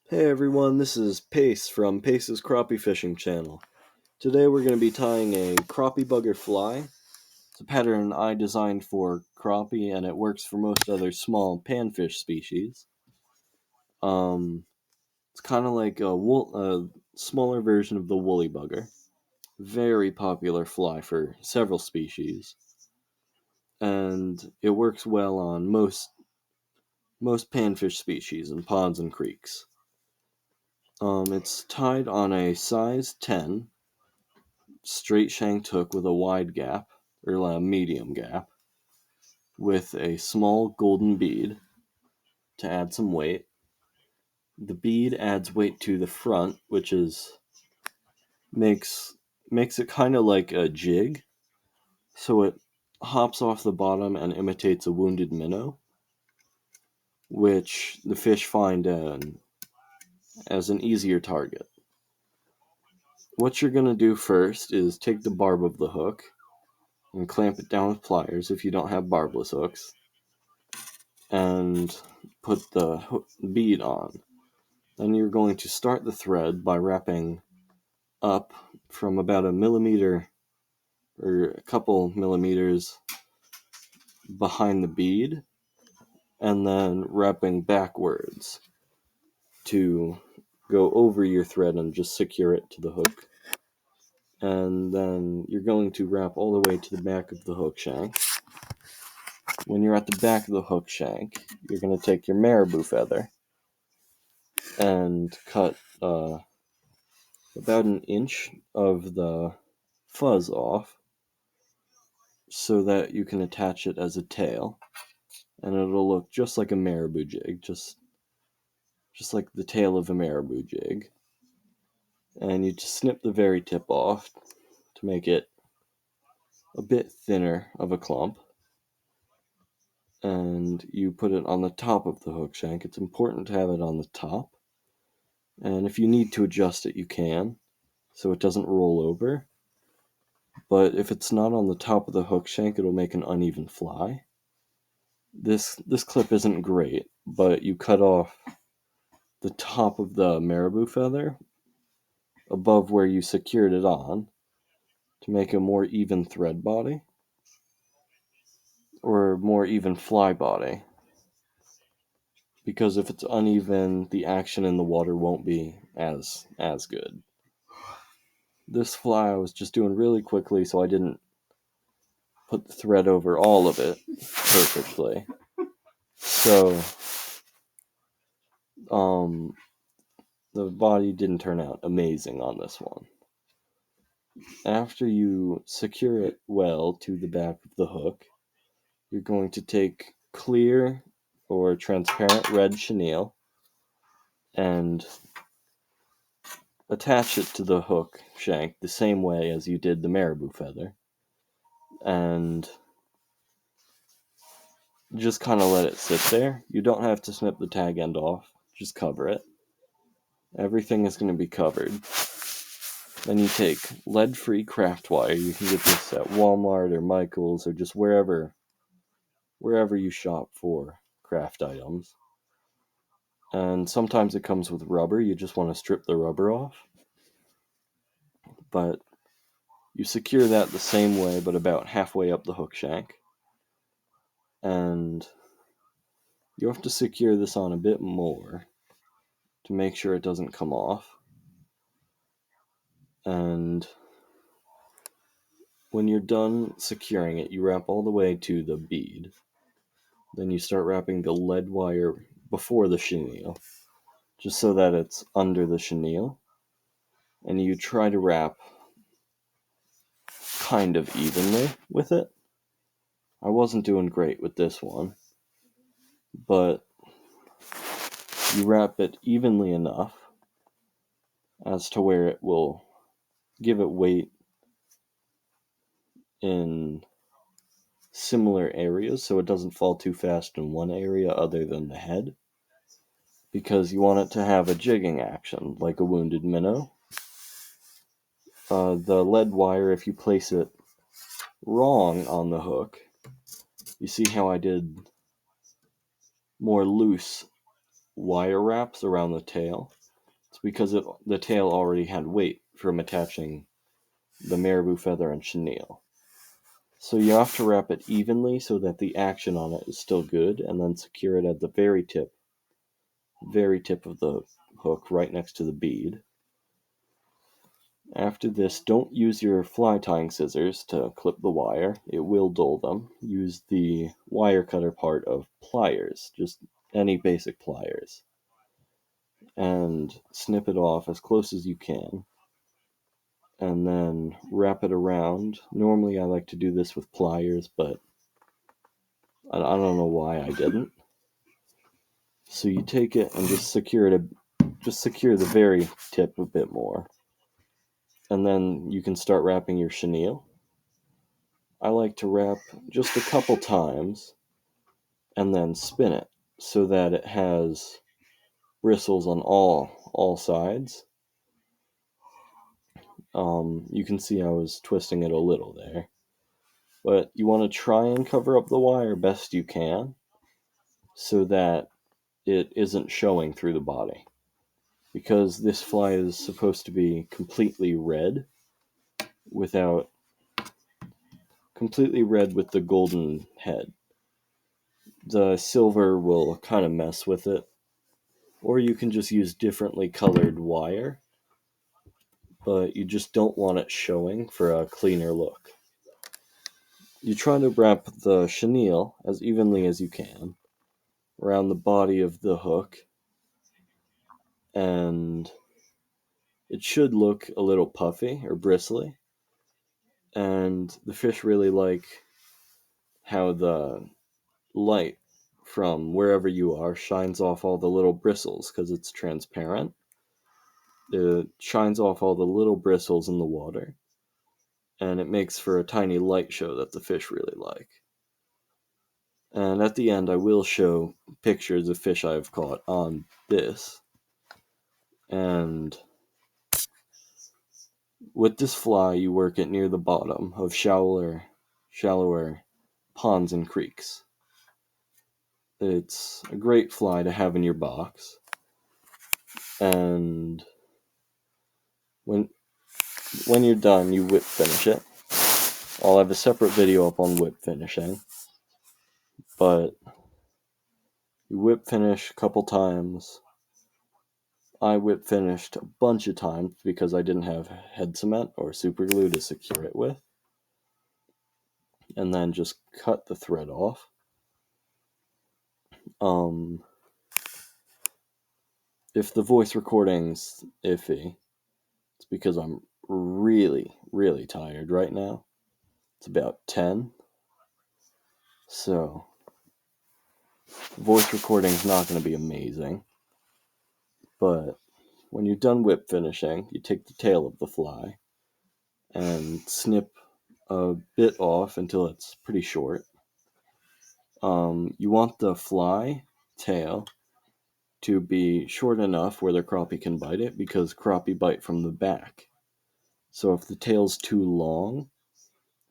Hey everyone, this is Pace from Pace's Crappie Fishing Channel. Today we're going to be tying a crappie bugger fly. It's a pattern I designed for crappie and it works for most other small panfish species. It's kind of like a smaller version of the woolly bugger. Very popular fly for several species. And it works well on most panfish species in ponds and creeks. It's tied on a size 10 straight shanked hook with a wide gap, or a medium gap, with a small golden bead to add some weight. The bead adds weight to the front, which is makes it kind of like a jig, so it hops off the bottom and imitates a wounded minnow, which the fish find as an easier target. What you're going to do first is take the barb of the hook and clamp it down with pliers if you don't have barbless hooks, and put the bead on. Then you're going to start the thread by wrapping up from about a millimeter or a couple millimeters behind the bead, and then wrapping backwards to go over your thread and just secure it to the hook. And then you're going to wrap all the way to the back of the hook shank. When you're at the back of the hook shank, you're going to take your marabou feather and cut about an inch of the fuzz off so that you can attach it as a tail, and it'll look just like a marabou jig, just like the tail of a marabou jig. And you just snip the very tip off to make it a bit thinner of a clump, and you put it on the top of the hook shank. It's important to have it on the top, and if you need to adjust it, you can, so it doesn't roll over. But if it's not on the top of the hook shank, it'll make an uneven fly. This clip isn't great, but you cut off the top of the marabou feather above where you secured it on to make a more even thread body, or more even fly body. Because if it's uneven, the action in the water won't be as good. This fly I was just doing really quickly, so I didn't put the thread over all of it perfectly. So, the body didn't turn out amazing on this one. After you secure it well to the back of the hook, you're going to take clear or transparent red chenille and attach it to the hook shank the same way as you did the marabou feather, and just kind of let it sit there. You don't have to snip the tag end off, just cover it. Everything is going to be covered. Then you take lead-free craft wire. You can get this at Walmart or Michael's or just wherever you shop for craft items. And sometimes it comes with rubber. You just want to strip the rubber off. But you secure that the same way, but about halfway up the hook shank. And you have to secure this on a bit more to make sure it doesn't come off. And when you're done securing it, you wrap all the way to the bead. Then you start wrapping the lead wire before the chenille, just so that it's under the chenille. And you try to wrap kind of evenly with it. I wasn't doing great with this one, but you wrap it evenly enough as to where it will give it weight in similar areas, so it doesn't fall too fast in one area other than the head, because you want it to have a jigging action like a wounded minnow. The lead wire, if you place it wrong on the hook, you see how I did more loose wire wraps around the tail. It's because the tail already had weight from attaching the marabou feather and chenille. So you have to wrap it evenly so that the action on it is still good, and then secure it at the very tip of the hook right next to the bead. After this, don't use your fly tying scissors to clip the wire. It will dull them. Use the wire cutter part of pliers, just any basic pliers, and snip it off as close as you can. And then wrap it around. Normally I like to do this with pliers, but I don't know why I didn't. So you take it and just secure the very tip a bit more. And then you can start wrapping your chenille. I like to wrap just a couple times and then spin it so that it has bristles on all sides. You can see I was twisting it a little there. But you want to try and cover up the wire best you can so that it isn't showing through the body. Because this fly is supposed to be completely red with the golden head. The silver will kind of mess with it, or you can just use differently colored wire, but you just don't want it showing for a cleaner look. You try to wrap the chenille as evenly as you can around the body of the hook, and it should look a little puffy or bristly, and the fish really like how the light from wherever you are shines off all the little bristles because it's transparent. It shines off all the little bristles in the water, and it makes for a tiny light show that the fish really like. And at the end, I will show pictures of fish I've caught on this. And with this fly, you work it near the bottom of shallower ponds and creeks. It's a great fly to have in your box. And when you're done, you whip finish it. I'll have a separate video up on whip finishing. But you whip finish a couple times. I whip finished a bunch of times because I didn't have head cement or super glue to secure it with. And then just cut the thread off. If the voice recording's iffy, it's because I'm really, really tired right now. It's about 10. So, voice recording's not going to be amazing. But when you're done whip finishing, you take the tail of the fly and snip a bit off until it's pretty short. You want the fly tail to be short enough where the crappie can bite it, because crappie bite from the back. So if the tail's too long,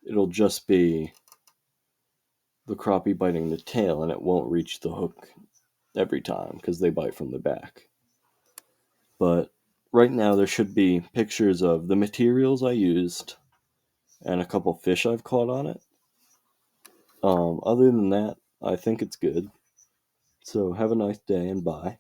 it'll just be the crappie biting the tail and it won't reach the hook every time because they bite from the back. But right now there should be pictures of the materials I used and a couple fish I've caught on it. Other than that, I think it's good. So have a nice day and bye.